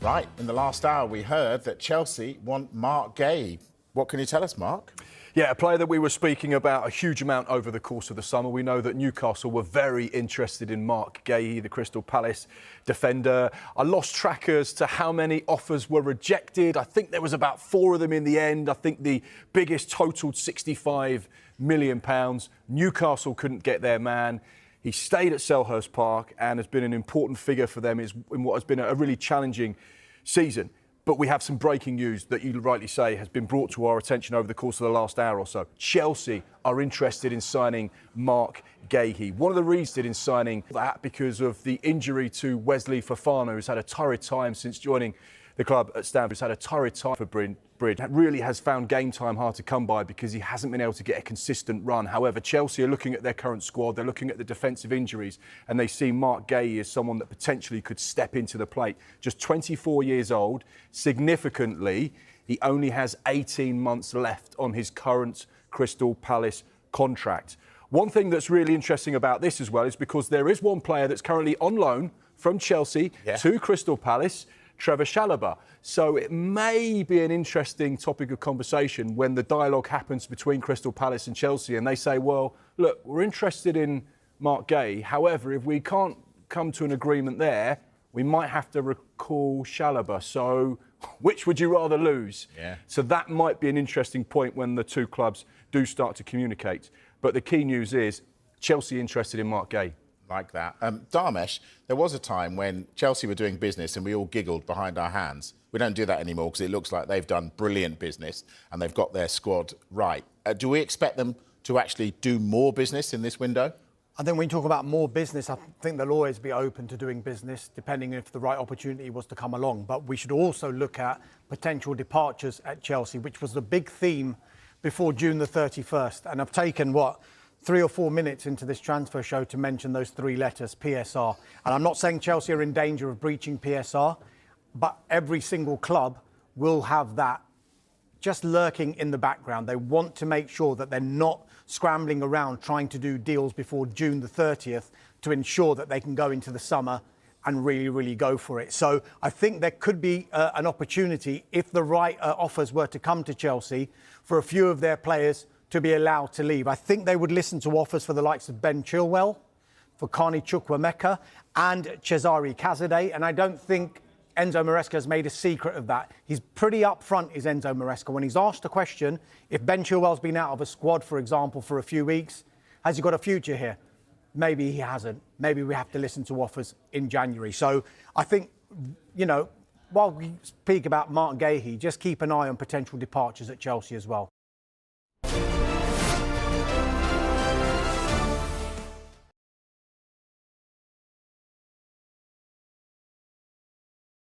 Right, in the last hour we heard that Chelsea want Marc Guehi. What can you tell us, Mark? Yeah, a player that we were speaking about a huge amount over the course of the summer. We know that Newcastle were very interested in Marc Guehi, the Crystal Palace defender. I lost track as to how many offers were rejected. I think there was about 4 of them in the end. I think the biggest totaled £65 million. Newcastle couldn't get their man. He stayed at Selhurst Park and has been an important figure for them in what has been a really challenging season. But we have some breaking news that you rightly say has been brought to our attention over the course of the last hour or so. Chelsea are interested in signing Marc Guehi. One of the reasons in signing that because of the injury to Wesley Fofana, who's had a torrid time since joining the club at Stamford. He's had a torrid time for Bridge. Really has found game time hard to come by because he hasn't been able to get a consistent run. However, Chelsea are looking at their current squad, they're looking at the defensive injuries, and they see Marc Guehi as someone that potentially could step into the plate. Just 24 years old, significantly, he only has 18 months left on his current Crystal Palace contract. One thing that's really interesting about this as well is because there is one player that's currently on loan from Chelsea to Crystal Palace, Trevor Chalobah. So it may be an interesting topic of conversation when the dialogue happens between Crystal Palace and Chelsea and they say, well, look, we're interested in Marc Guehi. However, if we can't come to an agreement there, we might have to recall Chalobah. So which would you rather lose? So that might be an interesting point when the two clubs do start to communicate. But the key news is Chelsea interested in Marc Guehi. Like that. Dharmesh, there was a time when Chelsea were doing business and we all giggled behind our hands. We don't do that anymore because it looks like they've done brilliant business and they've got their squad right. Do we expect them to actually do more business in this window? I think when you talk about more business, I think they'll always be open to doing business, depending if the right opportunity was to come along. But we should also look at potential departures at Chelsea, which was the big theme before June the 31st. And I've taken, 3 or 4 minutes into this transfer show to mention those 3 letters, PSR. And I'm not saying Chelsea are in danger of breaching PSR, but every single club will have that just lurking in the background. They want to make sure that they're not scrambling around trying to do deals before June the 30th to ensure that they can go into the summer and really, really go for it. So I think there could be an opportunity, if the right offers were to come to Chelsea, for a few of their players to be allowed to leave. I think they would listen to offers for the likes of Ben Chilwell, for Carney Chukwuemeka and Cesare Cazorla, and I don't think Enzo Maresca has made a secret of that. He's pretty upfront, is Enzo Maresca. When he's asked a question, if Ben Chilwell's been out of a squad, for example, for a few weeks, has he got a future here? Maybe he hasn't. Maybe we have to listen to offers in January. So I think, while we speak about Marc Guehi, just keep an eye on potential departures at Chelsea as well.